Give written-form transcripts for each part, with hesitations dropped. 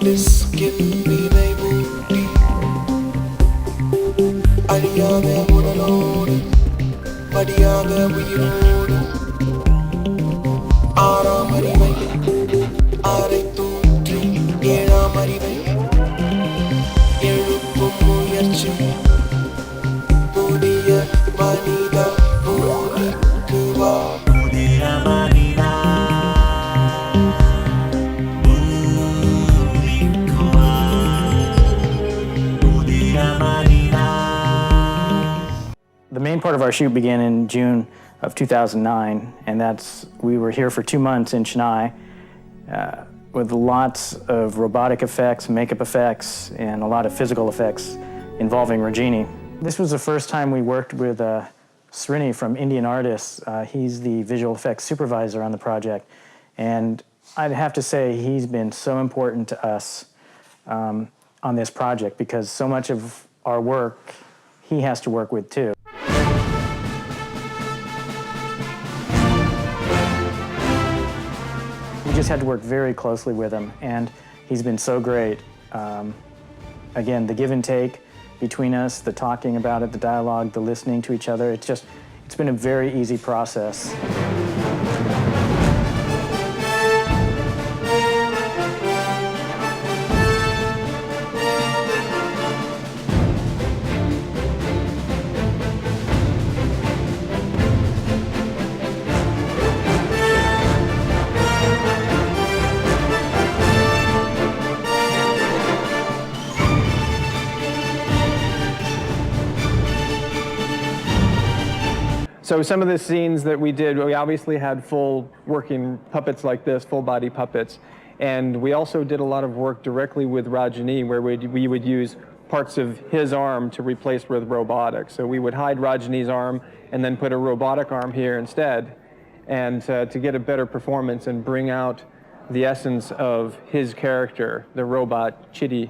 டிஸ்கில் நினைவூட்டி அழியாத உடலோடு படியாத உயிரோடு ஆறாம் அறிவை ஆரை தூற்றி ஏழாம் அறிவை எழுப்பும் முயற்சி புதிய மனித பூமிக்கு வா. The main part of our shoot began in June of 2009, and we were here for 2 months in Chennai with lots of robotic effects, makeup effects, and a lot of physical effects involving Rajini. This was the first time we worked with Srini from Indian Artists. He's the visual effects supervisor on the project, and I'd have to say he's been so important to us on this project because so much of our work he has to work with too. We just had to work very closely with him, and he's been so great. Again, the give and take between us, the talking about it, the dialogue, the listening to each other, it's been a very easy process. So some of the scenes that we did, we obviously had full working puppets like this, full body puppets. And we also did a lot of work directly with Rajini where we would use parts of his arm to replace with robotics. So we would hide Rajini's arm and then put a robotic arm here instead, and to get a better performance and bring out the essence of his character, the robot Chitty,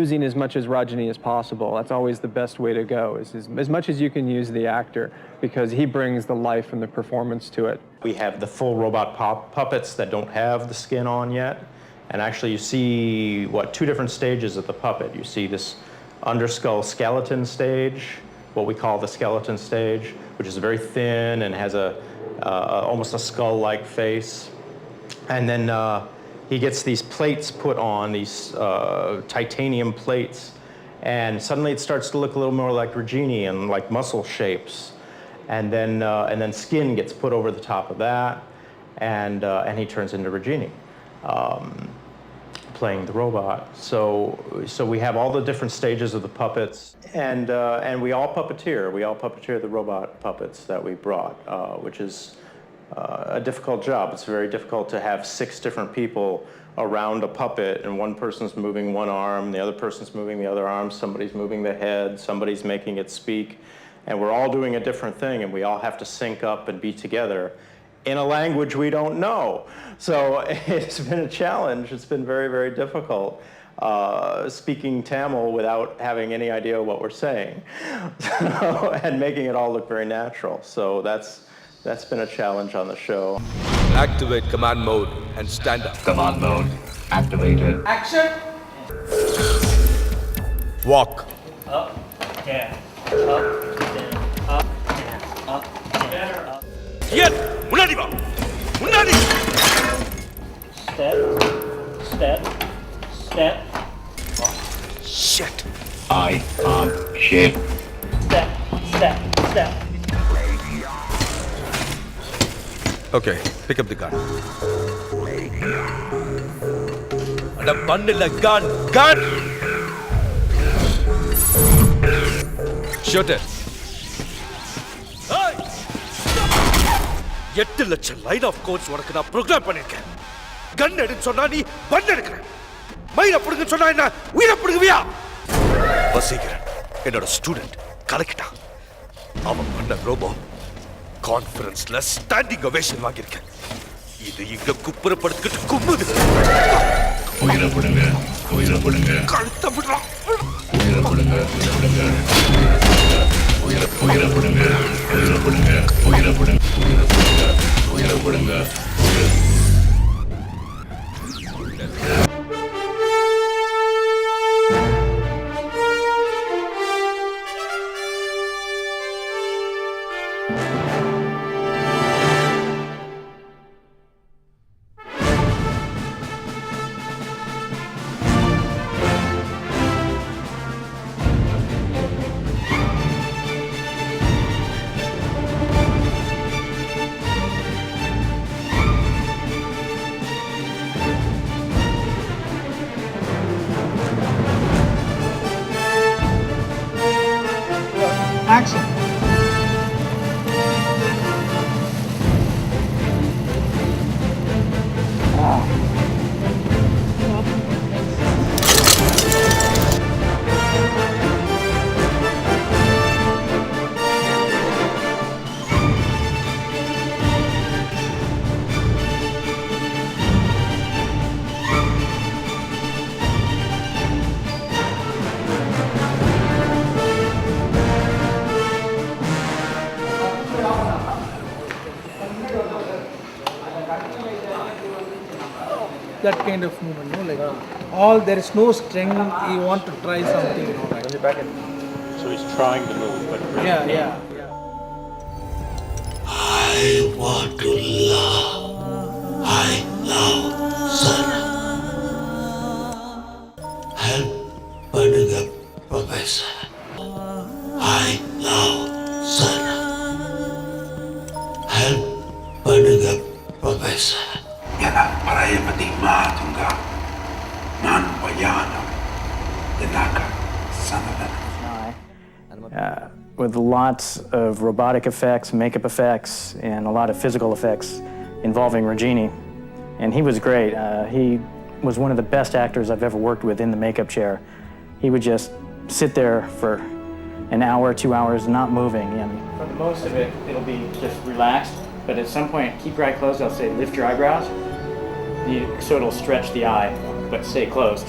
using as much as Rajini as possible. That's always the best way to go, is as much as you can use the actor, because he brings the life and the performance to it. We have the full robot puppets that don't have the skin on yet. And actually you see, two different stages of the puppet. You see this underskull skeleton stage, what we call the skeleton stage, which is very thin and has almost a skull-like face. And then he gets these plates put on, these titanium plates, and suddenly it starts to look a little more like Rajini and like muscle shapes. And then skin gets put over the top of that, and he turns into Rajini, playing the robot. So we have all the different stages of the puppets, and we all puppeteer. We all puppeteer the robot puppets that we brought, which is a difficult job. It's very difficult to have 6 different people around a puppet, and one person's moving one arm, the other person's moving the other arm, somebody's moving the head, somebody's making it speak, and we're all doing a different thing, and we all have to sync up and be together in a language we don't know. So it's been a challenge. It's been very, very difficult speaking Tamil without having any idea what we're saying, and making it all look very natural. So that's been a challenge on the show. Activate command mode and stand up. Command mode activated. Action! Walk. Up, down, up, down, up, down, up, down, up. Here! Munadi va! Munadi! Step, step, step. Oh, shit. I am shit. Step, step, step. Okay, pick up the gun. The bundle of gun! Gun! Shoot it. Hey! 8 லட்சம் line of quotes உனக்கு நான் program பண்ணிருக்கேன். கன் எடுன்னு சொன்னா நீ பண் எடுக்கிற. மயிரை பிடுங்க சொன்னா என்ன உயிரை பிடுங்குவியா? வசீகரன் என்னோட ஸ்டூடெண்ட் கலக்கிட்டான். அவன் பண்ண ரோபோ கான்ஃபரன்ஸ்ல ஸ்டாண்டிங் ஒவேஷன் வாங்கியிருக்கேன். இது இங்க குப்புறப்படுத்திட்டு கும்புது. உயிரை பிடுங்க, உயிரை பிடுங்க. கழுத்தை விடுறா. உயிரை பிடுங்க, பிடுங்க. உயிரை பிடுங்க, உயிரை பிடுங்க, உயிரை பிடுங்க, உயிரை பிடுங்க, உயிரை பிடுங்க. that kind of movement, no? Like all there is no strength. You want to try something, like. So he's trying to move, but Yeah. I want to love. I love Sana. Help Panuga Professor. I love Sana. Help Panuga Professor. Yana paraya pati matunga. Nan payana. Denaka Sanadana. With lots of robotic effects, makeup effects, and a lot of physical effects involving Regini. And he was great. He was one of the best actors I've ever worked with in the makeup chair. He would just sit there for an hour, 2 hours, not moving. I mean, for the most of it, it'll be just relaxed, but at some point, keep your eye closed. I'll say, lift your eyebrows. So it'll stretch the eye, but stay closed.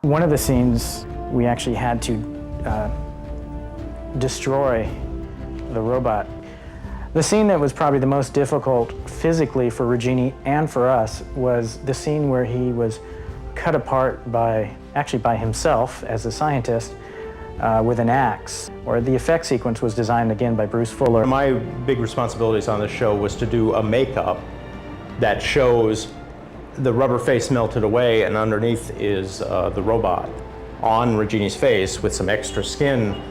One of the scenes, we actually had to destroy the robot. The scene that was probably the most difficult physically for Regini and for us was the scene where he was cut apart by himself as a scientist with an axe. Or the effect sequence was designed again by Bruce Fuller. My big responsibilities on the show was to do a makeup that shows the rubber face melted away, and underneath is the robot on Regini's face with some extra skin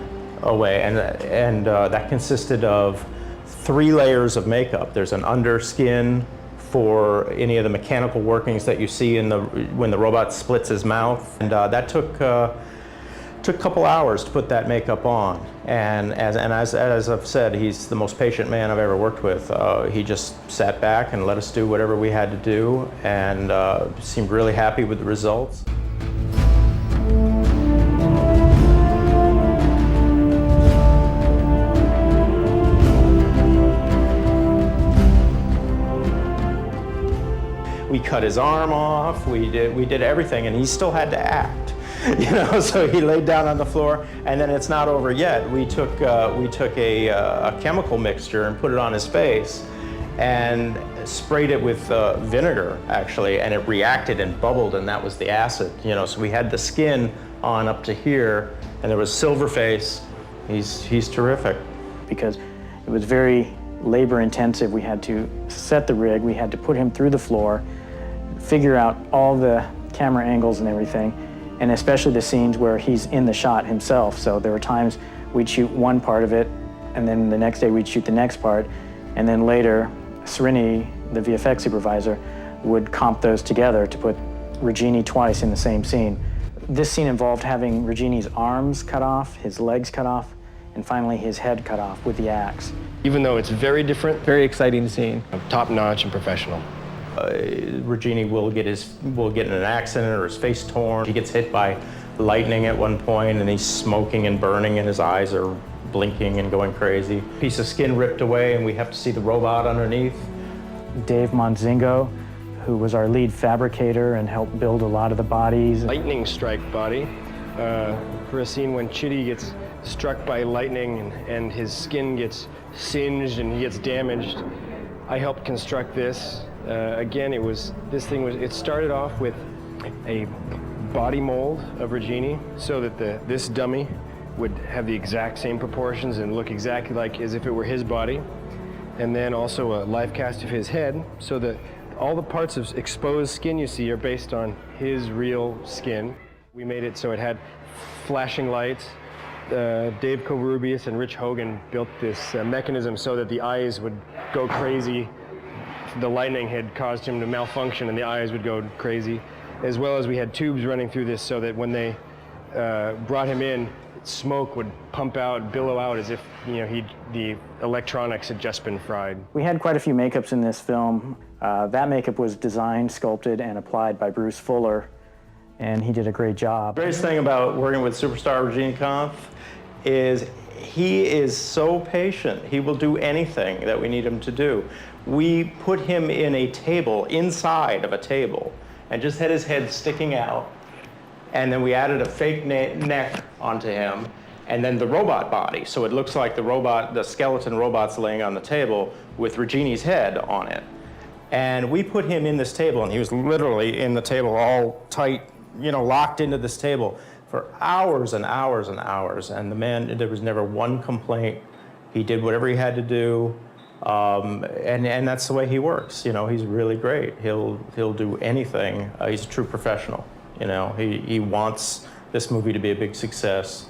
away, and that consisted of 3 layers of makeup. There's an underskin for any of the mechanical workings that you see in when the robot splits his mouth, and that took a couple hours to put that makeup on. And as I've said, he's the most patient man I've ever worked with. He just sat back and let us do whatever we had to do, and seemed really happy with the results. We cut his arm off, we did everything, and he still had to act. You know, so he laid down on the floor, and then it's not over yet. We took a chemical mixture and put it on his face, and sprayed it with vinegar actually, and it reacted and bubbled, and that was the acid. You know, so we had the skin on up to here, and there was Silverface. He's terrific. Because it was very labor intensive. We had to set the rig. We had to put him through the floor, figure out all the camera angles and everything. And especially the scenes where he's in the shot himself. So there were times we'd shoot one part of it, and then the next day we'd shoot the next part, and then later, Serini, the VFX supervisor, would comp those together to put Regini twice in the same scene. This scene involved having Regini's arms cut off, his legs cut off, and finally his head cut off with the axe. Even though it's very different, Very exciting scene. top-notch and professional. Regini will get in an accident or his face torn. He gets hit by lightning at one point, and he's smoking and burning, and his eyes are blinking and going crazy. Piece of skin ripped away, and we have to see the robot underneath. Dave Monzingo, who was our lead fabricator and helped build a lot of the bodies. Lightning strike body. For a scene when Chitty gets struck by lightning and his skin gets singed and he gets damaged, I helped construct this. Again, it started off with a body mold of Regini so that this dummy would have the exact same proportions and look exactly like as if it were his body. And then also a life cast of his head so that all the parts of exposed skin you see are based on his real skin. We made it so it had flashing lights. Dave Covarrubias and Rich Hogan built this mechanism so that the eyes would go crazy. The lightning had caused him to malfunction and the eyes would go crazy. As well as we had tubes running through this so that when they brought him in, smoke would pump out, billow out as if the electronics had just been fried. We had quite a few makeups in this film. That makeup was designed, sculpted, and applied by Bruce Fuller, and he did a great job. The greatest thing about working with superstar Regine Kampf is he is so patient. He will do anything that we need him to do. We put him in a table, inside of a table, and just had his head sticking out. And then we added a fake neck onto him, and then the robot body. So it looks like the skeleton robot's laying on the table with Regini's head on it. And we put him in this table, and he was literally in the table all tight, locked into this table for hours and hours and hours. And the man, there was never one complaint. He did whatever he had to do. And that's the way he works. He's really great. He'll do anything. He's a true professional. He wants this movie to be a big success.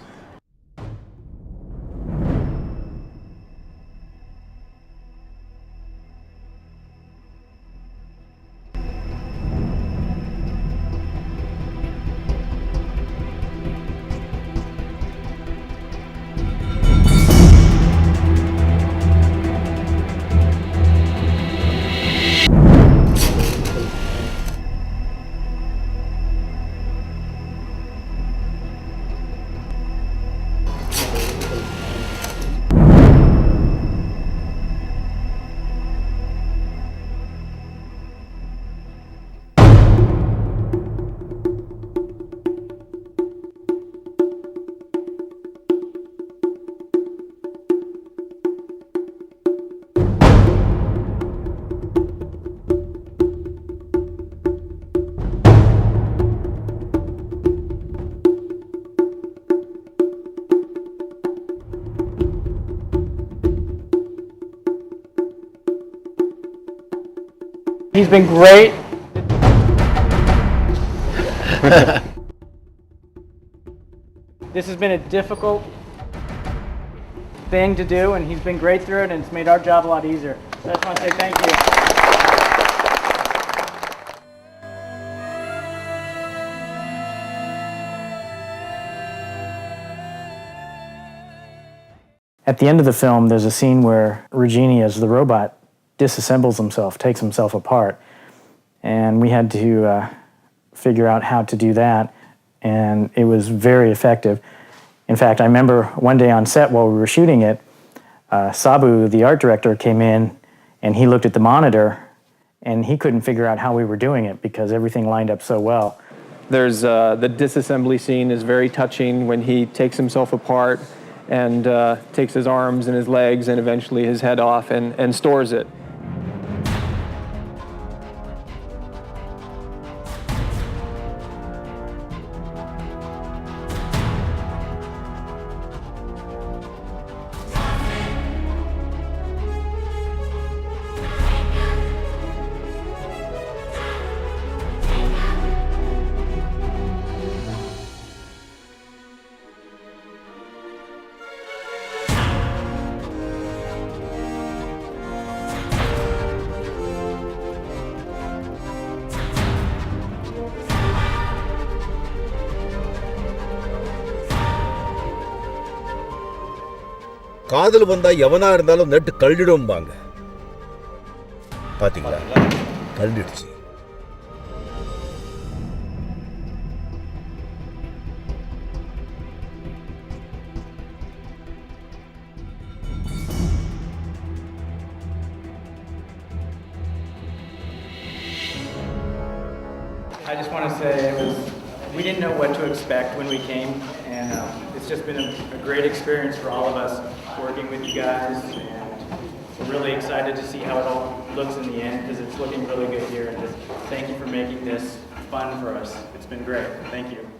He's been great. This has been a difficult thing to do, and he's been great through it, and it's made our job a lot easier. So I just want to say thank you. At the end of the film, there's a scene where Regini, as the robot, disassembles himself, takes himself apart. And we had to figure out how to do that, and it was very effective. In fact, I remember one day on set while we were shooting it, Sabu, the art director, came in and he looked at the monitor and he couldn't figure out how we were doing it because everything lined up so well. There's the disassembly scene is very touching when he takes himself apart and takes his arms and his legs and eventually his head off and stores it. காதல் வந்தா எவனா இருந்தாலும் net கள்ளிடும்பாங்க. பாத்தீங்களா? கள்ளிடுச்சு. I just want to say we didn't know what to expect when we came, and it's just been a great experience for all of us working with you guys, and we're really excited to see how it all looks in the end because it's looking really good here, and just thank you for making this fun for us. It's been great. Thank you.